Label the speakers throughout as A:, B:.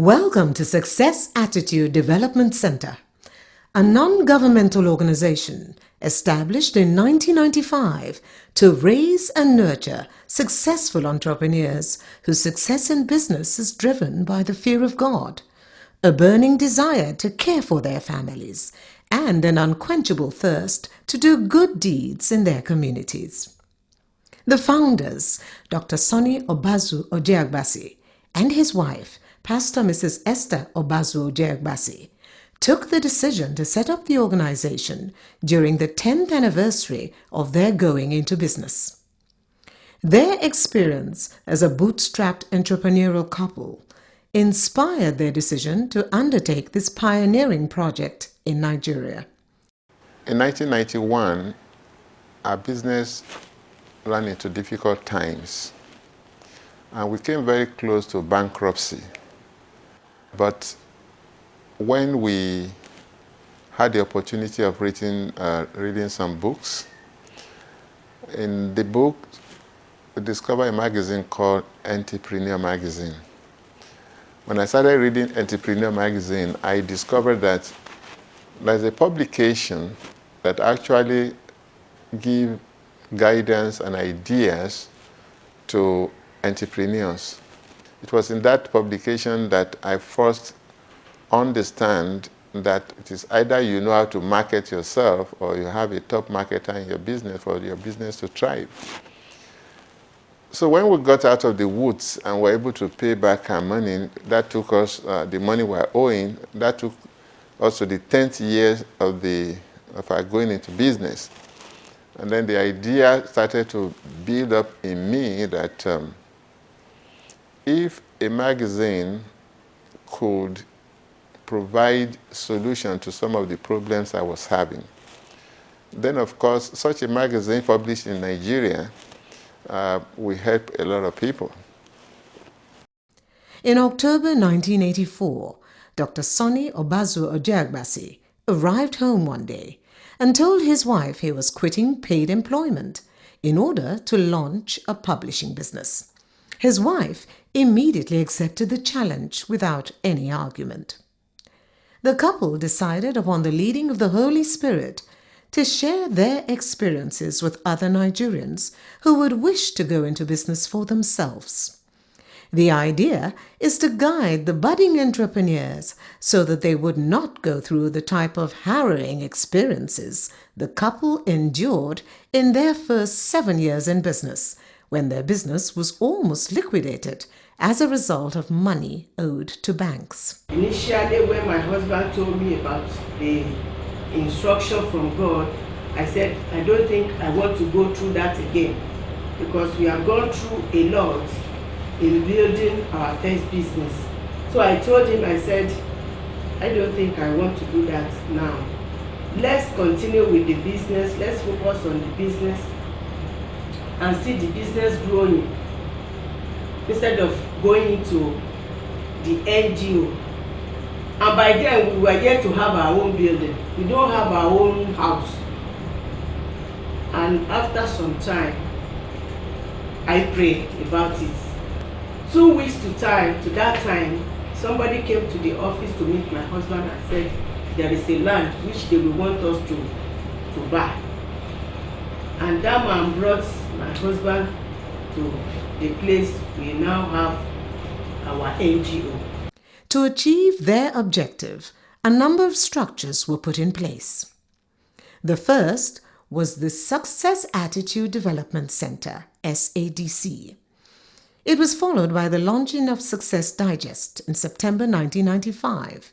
A: Welcome to Success Attitude Development Center, a non-governmental organization established in 1995 to raise and nurture successful entrepreneurs whose success in business is driven by the fear of God, a burning desire to care for their families, and an unquenchable thirst to do good deeds in their communities. The founders, Dr. Sonny Obazu Ojeagbasi and his wife, Pastor Mrs. Esther Obazu Ojeagbasi, took the decision to set up the organization during the 10th anniversary of their going into business. Their experience as a bootstrapped entrepreneurial couple inspired their decision to undertake this pioneering project in Nigeria.
B: In 1991, our business ran into difficult times, and we came very close to bankruptcy. But when we had the opportunity of reading some books, in the book, we discovered a magazine called Entrepreneur Magazine. When I started reading Entrepreneur Magazine, I discovered that there's a publication that actually gives guidance and ideas to entrepreneurs. It was in that publication that I first understand that it is either you know how to market yourself or you have a top marketer in your business for your business to thrive. So when we got out of the woods and were able to pay back our money, that took us, the money we were owing, that took us to the 10th year of our going into business. And then the idea started to build up in me that if a magazine could provide solution to some of the problems I was having, then of course such a magazine published in Nigeria will help a lot of people.
A: In October 1984, Dr. Sonny Obazu Ojeagbasi arrived home one day and told his wife he was quitting paid employment in order to launch a publishing business. His wife immediately accepted the challenge without any argument. The couple decided, upon the leading of the Holy Spirit, to share their experiences with other Nigerians who would wish to go into business for themselves. The idea is to guide the budding entrepreneurs so that they would not go through the type of harrowing experiences the couple endured in their first 7 years in business, when their business was almost liquidated as a result of money owed to banks.
C: Initially, when my husband told me about the instruction from God, I said, I don't think I want to go through that again, because we have gone through a lot in building our first business. So I told him, I said, I don't think I want to do that now. Let's continue with the business. Let's focus on the business and see the business growing instead of going into the NGO. And by then we were yet to have our own building. We don't have our own house. And after some time, I prayed about it. 2 weeks to that time, somebody came to the office to meet my husband and said there is a land which they will want us to buy. And that man brought my husband to the place we now have our NGO.
A: To achieve their objective, a number of structures were put in place. The first was the Success Attitude Development Center, SADC. It was followed by the launching of Success Digest in September 1995.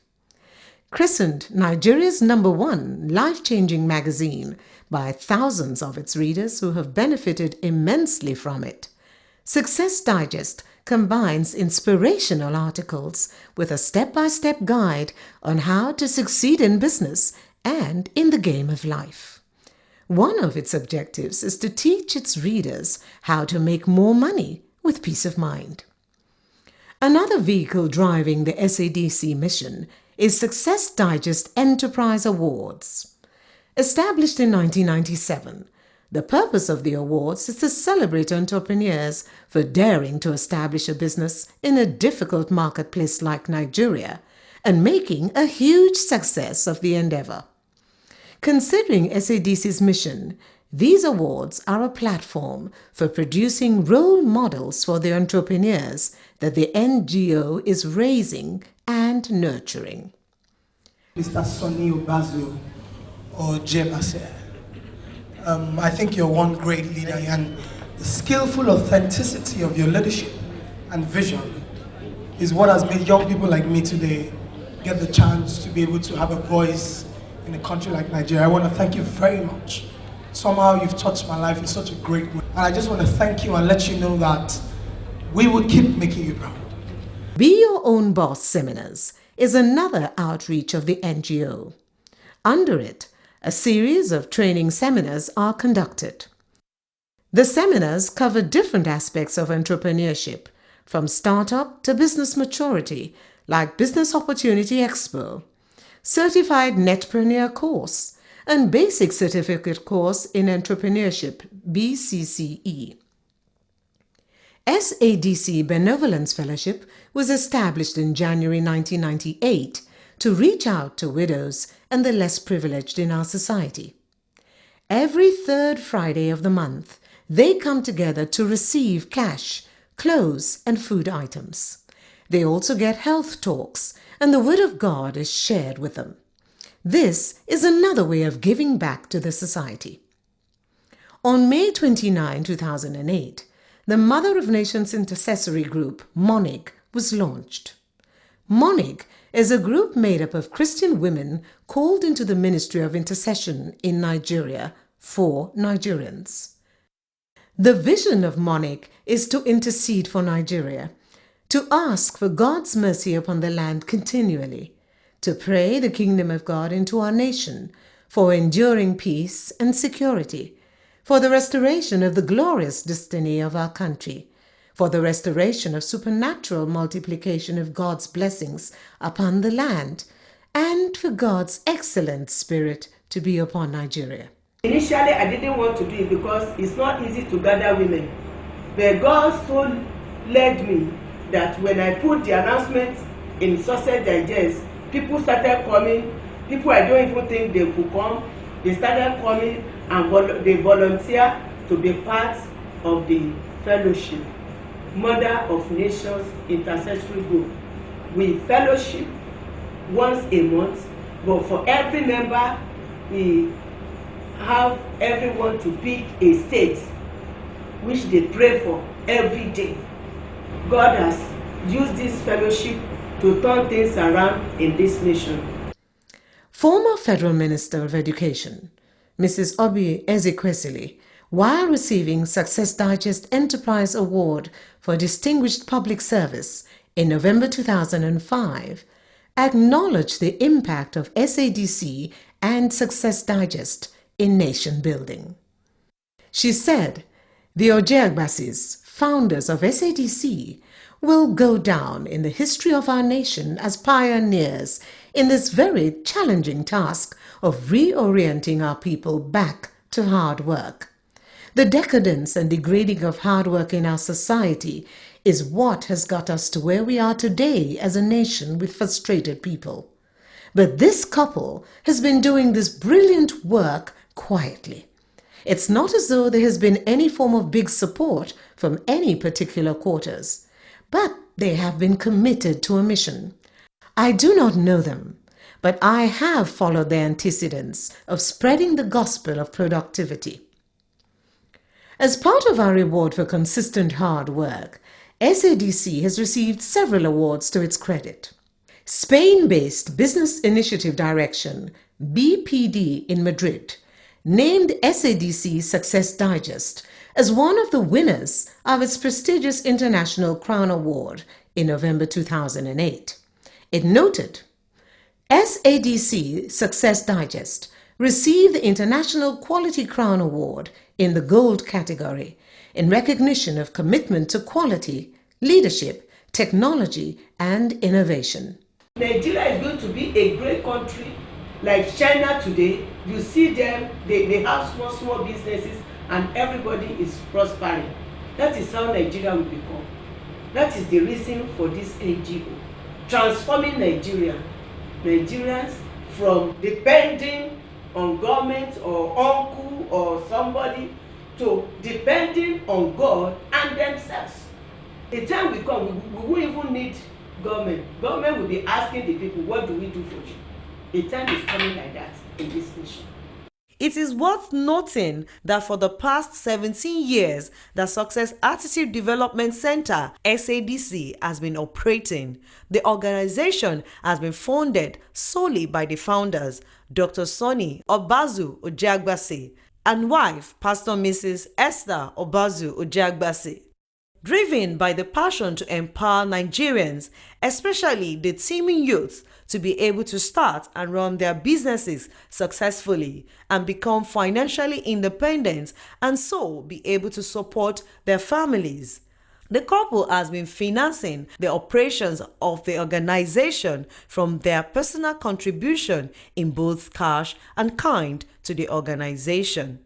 A: Christened Nigeria's #1 life-changing magazine by thousands of its readers who have benefited immensely from it, Success Digest combines inspirational articles with a step-by-step guide on how to succeed in business and in the game of life. One of its objectives is to teach its readers how to make more money with peace of mind. Another vehicle driving the SADC mission is Success Digest Enterprise Awards. Established in 1997, The purpose of the awards is to celebrate entrepreneurs for daring to establish a business in a difficult marketplace like Nigeria and making a huge success of the endeavor. Considering SADC's mission, these awards are a platform for producing role models for the entrepreneurs that the NGO is raising and nurturing.
D: Mr. Sonny Obazu or Jemase. I think you're one great leader, and the skillful authenticity of your leadership and vision is what has made young people like me today get the chance to be able to have a voice in a country like Nigeria. I want to thank you very much. Somehow you've touched my life in such a great way. And I just want to thank you and let you know that we will keep making you proud.
A: Be Your Own Boss Seminars is another outreach of the NGO. Under it, a series of training seminars are conducted. The seminars cover different aspects of entrepreneurship, from startup to business maturity, like Business Opportunity Expo, Certified Netpreneur course, and Basic Certificate course in Entrepreneurship, BCCE. SADC Benevolence Fellowship was established in January 1998 to reach out to widows and the less privileged in our society. Every third Friday of the month, they come together to receive cash, clothes, and food items. They also get health talks, and the Word of God is shared with them. This is another way of giving back to the society. On May 29, 2008, the Mother of Nations Intercessory Group, MONIG, was launched. MONIG is a group made up of Christian women called into the ministry of intercession in Nigeria for Nigerians. The vision of MONIG is to intercede for Nigeria, to ask for God's mercy upon the land continually, to pray the kingdom of God into our nation for enduring peace and security, for the restoration of the glorious destiny of our country, for the restoration of supernatural multiplication of God's blessings upon the land, and for God's excellent spirit to be upon Nigeria.
C: Initially, I didn't want to do it because it's not easy to gather women. But God so led me that when I put the announcement in Success Digest, people started coming. People I don't even think they could come. They started coming and they volunteer to be part of the fellowship. Mother of Nations Intercessory Group. We fellowship once a month, but for every member, we have everyone to pick a state which they pray for every day. God has used this fellowship to turn things around in this nation.
A: Former Federal Minister of Education, Mrs. Obi Ezekwesili, while receiving Success Digest Enterprise Award for Distinguished Public Service in November 2005, acknowledged the impact of SADC and Success Digest in nation building. She said, "The Ojeagbasis, founders of SADC, will go down in the history of our nation as pioneers in this very challenging task of reorienting our people back to hard work. The decadence and degrading of hard work in our society is what has got us to where we are today as a nation with frustrated people. But this couple has been doing this brilliant work quietly. It's not as though there has been any form of big support from any particular quarters, but they have been committed to a mission. I do not know them, but I have followed their antecedents of spreading the gospel of productivity." As part of our reward for consistent hard work, SADC has received several awards to its credit. Spain-based Business Initiative Direction, BPD in Madrid, named SADC Success Digest as one of the winners of its prestigious International Crown Award in November 2008. It noted, SADC Success Digest received the International Quality Crown Award in the Gold category in recognition of commitment to quality, leadership, technology, and innovation.
C: Nigeria is going to be a great country like China today. You see them, they have small businesses and everybody is prospering. That is how Nigeria will become. That is the reason for this NGO. Transforming Nigerians from depending on government or uncle or somebody to depending on God and themselves. The time will come, we won't even need government. Government will be asking the people, what do we do for you? The time is coming like that in this nation.
A: It is worth noting that for the past 17 years, the Success Attitude Development Center, SADC, has been operating. The organization has been funded solely by the founders, Dr. Sonny Obazu Ojagbase, and wife, Pastor Mrs. Esther Obazu Ojagbase. Driven by the passion to empower Nigerians, especially the teeming youth, to be able to start and run their businesses successfully and become financially independent and so be able to support their families. The couple has been financing the operations of the organization from their personal contribution in both cash and kind to the organization.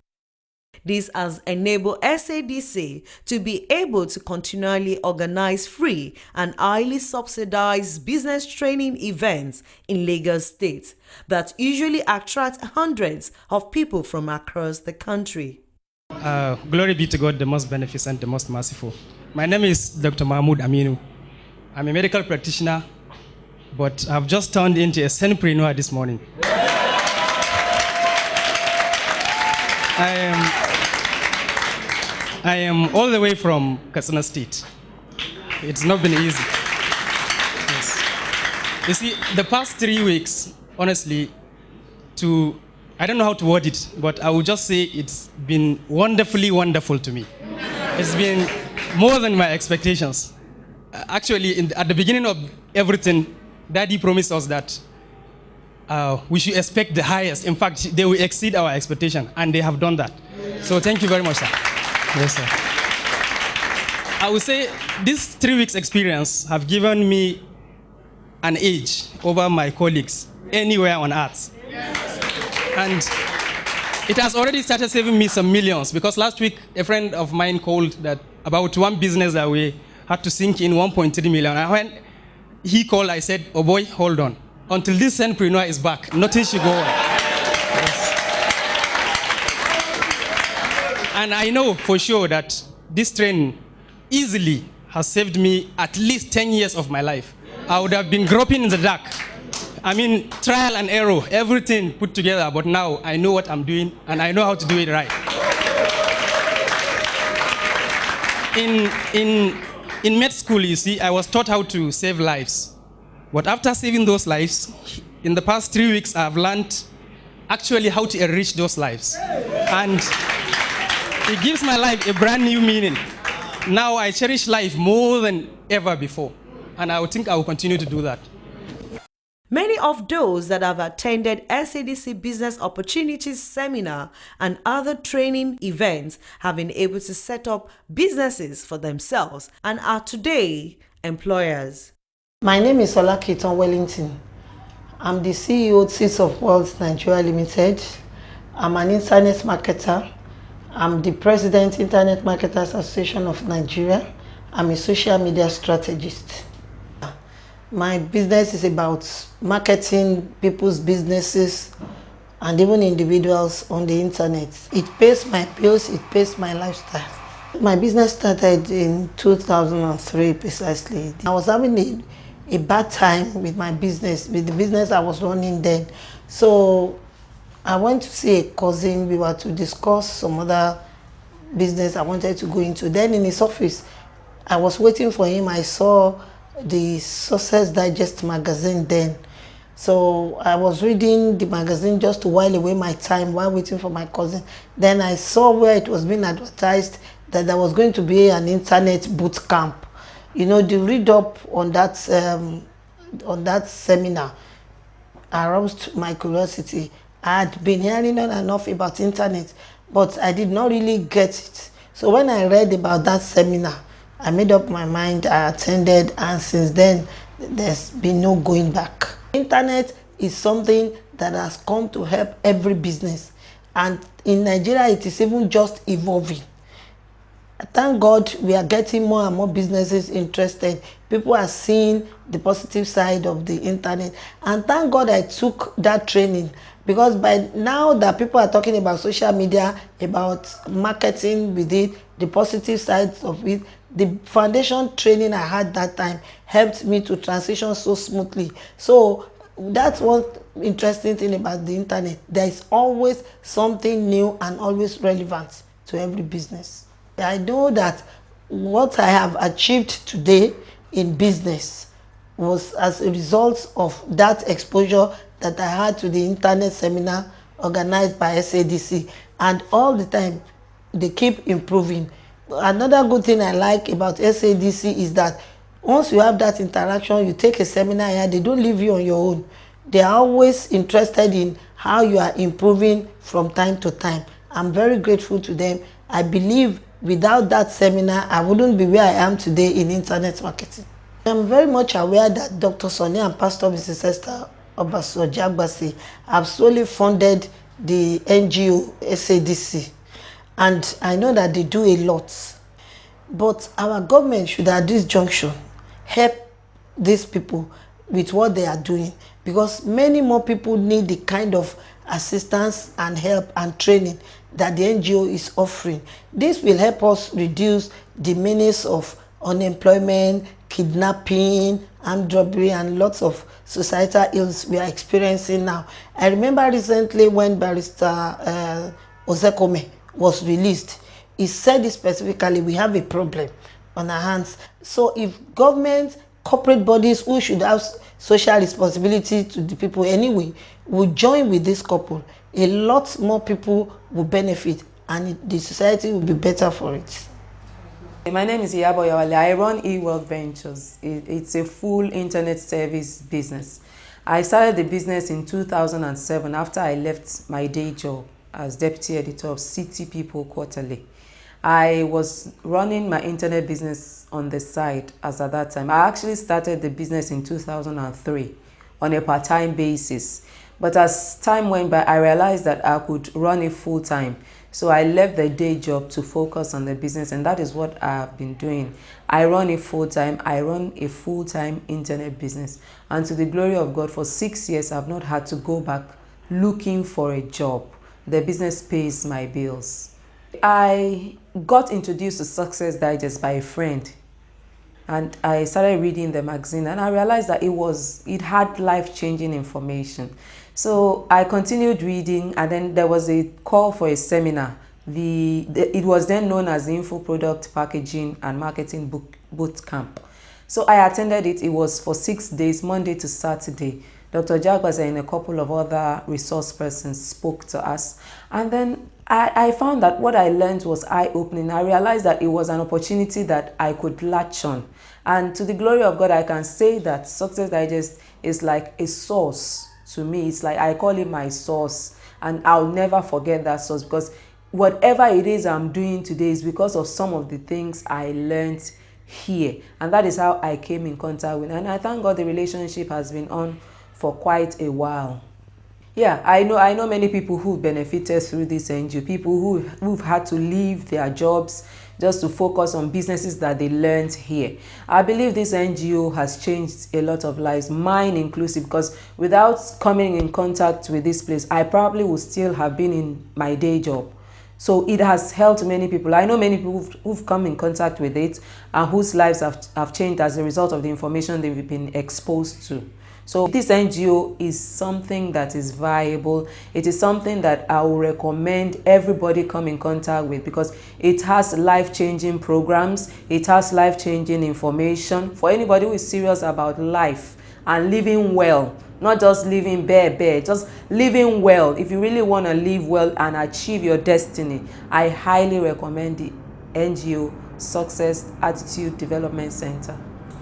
A: This has enabled SADC to be able to continually organize free and highly subsidized business training events in Lagos State that usually attract hundreds of people from across the country.
E: Glory be to God, the most beneficent, the most merciful. My name is Dr. Mahmoud Aminu. I'm a medical practitioner, but I've just turned into a senpreneur this morning. I am all the way from Katsina State. It's not been easy. Yes. You see, the past 3 weeks, honestly, I don't know how to word it, but I will just say it's been wonderfully wonderful to me. It's been more than my expectations. Actually, at the beginning of everything, Daddy promised us that we should expect the highest. In fact, they will exceed our expectation, and they have done that. So thank you very much, sir. Yes, sir. I would say this 3 weeks experience have given me an edge over my colleagues anywhere on earth. And it has already started saving me some millions, because last week a friend of mine called that about one business that we had to sink in 1.3 million. And when he called, I said, oh boy, hold on. Until this entrepreneur is back, nothing should go on. Yes. And I know for sure that this training easily has saved me at least 10 years of my life. I would have been groping in the dark. I mean, trial and error, everything put together, but now I know what I'm doing and I know how to do it right. In med school, you see, I was taught how to save lives. But after saving those lives, in the past 3 weeks, I've learned actually how to enrich those lives. And it gives my life a brand new meaning. Now I cherish life more than ever before. And I think I will continue to do that.
A: Many of those that have attended SADC Business Opportunities Seminar and other training events have been able to set up businesses for themselves and are today employers.
F: My name is Olakiton Wellington. I'm the CEO of Seeds of Worlds Nigeria Limited. I'm an internet marketer. I'm the President Internet Marketers Association of Nigeria. I'm a social media strategist. My business is about marketing people's businesses and even individuals on the internet. It pays my bills, it pays my lifestyle. My business started in 2003 precisely. I was having a bad time with my business, with the business I was running then. So I went to see a cousin. We were to discuss some other business I wanted to go into. Then in his office, I was waiting for him. I saw the Success Digest magazine then. So I was reading the magazine just to while away my time while waiting for my cousin. Then I saw where it was being advertised that there was going to be an internet boot camp. You know, the read up on that seminar aroused my curiosity. I had been hearing on and off about internet, but I did not really get it. So when I read about that seminar, I made up my mind, I attended, and since then, there's been no going back. Internet is something that has come to help every business. And in Nigeria, it is even just evolving. Thank God we are getting more and more businesses interested. People are seeing the positive side of the internet. And thank God I took that training, because by now that people are talking about social media, about marketing with it, the positive sides of it, the foundation training I had that time helped me to transition so smoothly. So that's one interesting thing about the internet. There is always something new and always relevant to every business. I know that what I have achieved today in business was as a result of that exposure that I had to the internet seminar organized by SADC, and all the time they keep improving. Another good thing I like about SADC is that once you have that interaction, you take a seminar here, they don't leave you on your own. They are always interested in how you are improving from time to time. I'm very grateful to them. I believe without that seminar, I wouldn't be where I am today in internet marketing. I'm very much aware that Dr. Sonia and Pastor Mrs. Esther Obasojagbasi have solely funded the NGO SADC, and I know that they do a lot. But our government should at this junction help these people with what they are doing, because many more people need the kind of assistance and help and training that the NGO is offering. This will help us reduce the menace of unemployment, kidnapping, armed robbery, and lots of societal ills we are experiencing now. I remember recently when Barrister Ozekome was released, he said it specifically, we have a problem on our hands. So if government, corporate bodies who should have social responsibility to the people anyway will join with this couple, a lot more people will benefit, and the society will be better for it.
G: My name is Iyabo Yawale. I run eWorld Ventures. It's a full internet service business. I started the business in 2007 after I left my day job as deputy editor of City People Quarterly. I was running my internet business on the side as at that time. I actually started the business in 2003 on a part-time basis. But as time went by, I realized that I could run it full-time. So I left the day job to focus on the business, and that is what I've been doing. I run it full-time. I run a full-time internet business. And to the glory of God, for 6 years, I've not had to go back looking for a job. The business pays my bills. I got introduced to Success Digest by a friend, and I started reading the magazine, and I realized that it had life-changing information. So I continued reading, and then there was a call for a seminar. It was then known as the Info Product Packaging and Marketing Boot Camp. So I attended it. It was for 6 days, Monday to Saturday. Dr. Jagbasa and a couple of other resource persons spoke to us. And then I found that what I learned was eye-opening. I realized that it was an opportunity that I could latch on. And to the glory of God, I can say that Success Digest is like a source to me. It's like I call it my source. And I'll never forget that source, because whatever it is I'm doing today is because of some of the things I learned here. And that is how I came in contact with. And I thank God the relationship has been on for quite a while. Yeah, I know many people who benefited through this NGO, people who've had to leave their jobs just to focus on businesses that they learned here. I believe this NGO has changed a lot of lives, mine inclusive, because without coming in contact with this place, I probably would still have been in my day job. So it has helped many people. I know many people who've come in contact with it and whose lives have changed as a result of the information they've been exposed to. So this NGO is something that is viable. It is something that I will recommend everybody come in contact with, because it has life-changing programs. It has life-changing information for anybody who is serious about life and living well. Not just living bare, just living well. If you really want to live well and achieve your destiny, I highly recommend the NGO Success Attitude Development Center.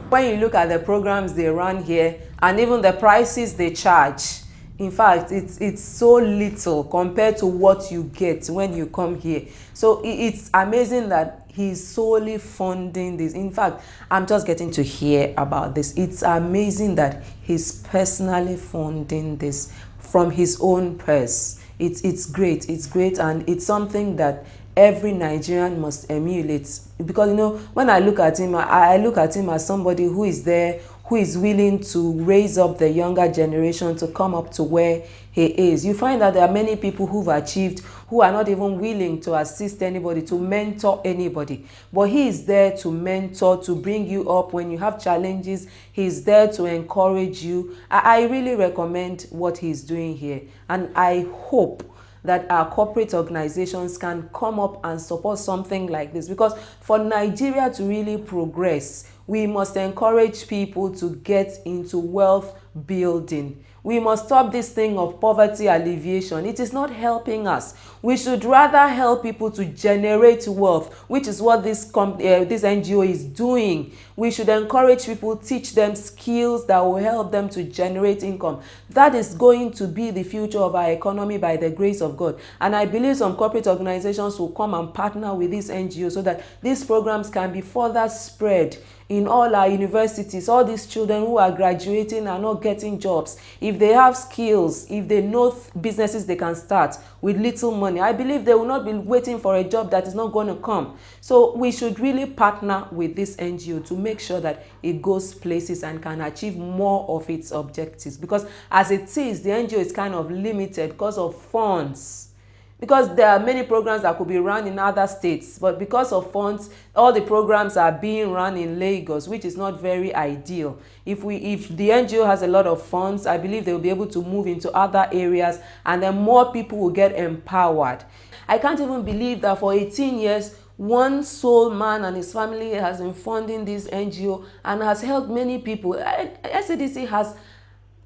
G: When you look at the programs they run here and even the prices they charge, in fact, it's so little compared to what you get when you come here. So it's amazing that he's solely funding this. In fact, I'm just getting to hear about this. It's amazing that he's personally funding this from his own purse. it's great. It's great, and it's something that every Nigerian must emulate. Because when I look at him, I look at him as somebody who is there, who is willing to raise up the younger generation to come up to where he is. You find that there are many people who've achieved who are not even willing to assist anybody, to mentor anybody. But he is there to mentor, to bring you up when you have challenges. He's there to encourage you. I really recommend what he's doing here. And I hope that our corporate organizations can come up and support something like this, because for Nigeria to really progress, we must encourage people to get into wealth building. We must stop this thing of poverty alleviation. It is not helping us. We should rather help people to generate wealth, which is what this NGO is doing. We should encourage people, teach them skills that will help them to generate income. That is going to be the future of our economy by the grace of God. And I believe some corporate organizations will come and partner with this NGO so that these programs can be further spread in all our universities. All these children who are graduating are not getting jobs. If they have skills, if they know businesses they can start with little money, I believe they will not be waiting for a job that is not going to come. So we should really partner with this NGO to make sure that it goes places and can achieve more of its objectives. Because as it is, the NGO is kind of limited because of funds. Because there are many programs that could be run in other states, but because of funds, all the programs are being run in Lagos, which is not very ideal. If the NGO has a lot of funds, I believe they will be able to move into other areas, and then more people will get empowered. I can't even believe that for 18 years, one sole man and his family has been funding this NGO and has helped many people. SADC has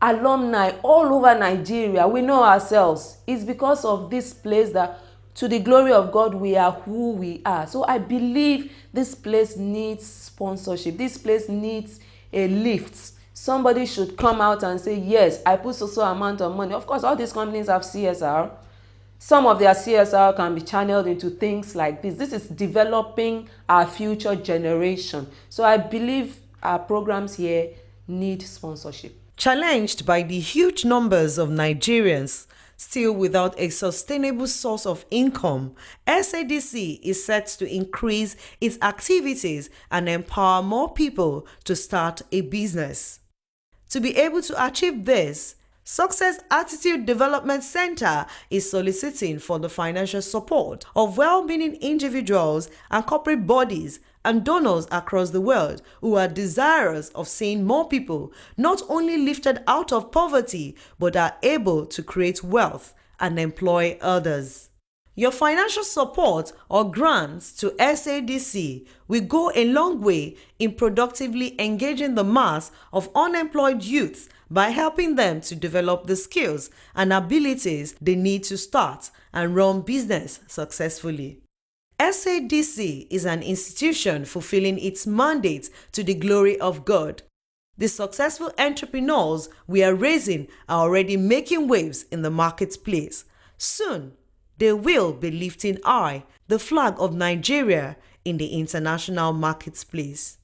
G: alumni all over Nigeria. We know ourselves. It's because of this place that, to the glory of God, we are who we are. So I believe this place needs sponsorship. This place needs a lift. Somebody should come out and say, yes, I put so amount of money. Of course, all these companies have CSR. Some of their CSR can be channeled into things like this. This is developing our future generation. So I believe our programs here need sponsorship.
A: Challenged by the huge numbers of Nigerians still without a sustainable source of income, SADC is set to increase its activities and empower more people to start a business. To be able to achieve this, Success Attitude Development Center is soliciting for the financial support of well-meaning individuals and corporate bodies and donors across the world who are desirous of seeing more people not only lifted out of poverty but are able to create wealth and employ others. Your financial support or grants to SADC will go a long way in productively engaging the mass of unemployed youths by helping them to develop the skills and abilities they need to start and run business successfully. SADC is an institution fulfilling its mandate to the glory of God. The successful entrepreneurs we are raising are already making waves in the marketplace. Soon, they will be lifting high the flag of Nigeria in the international marketplace.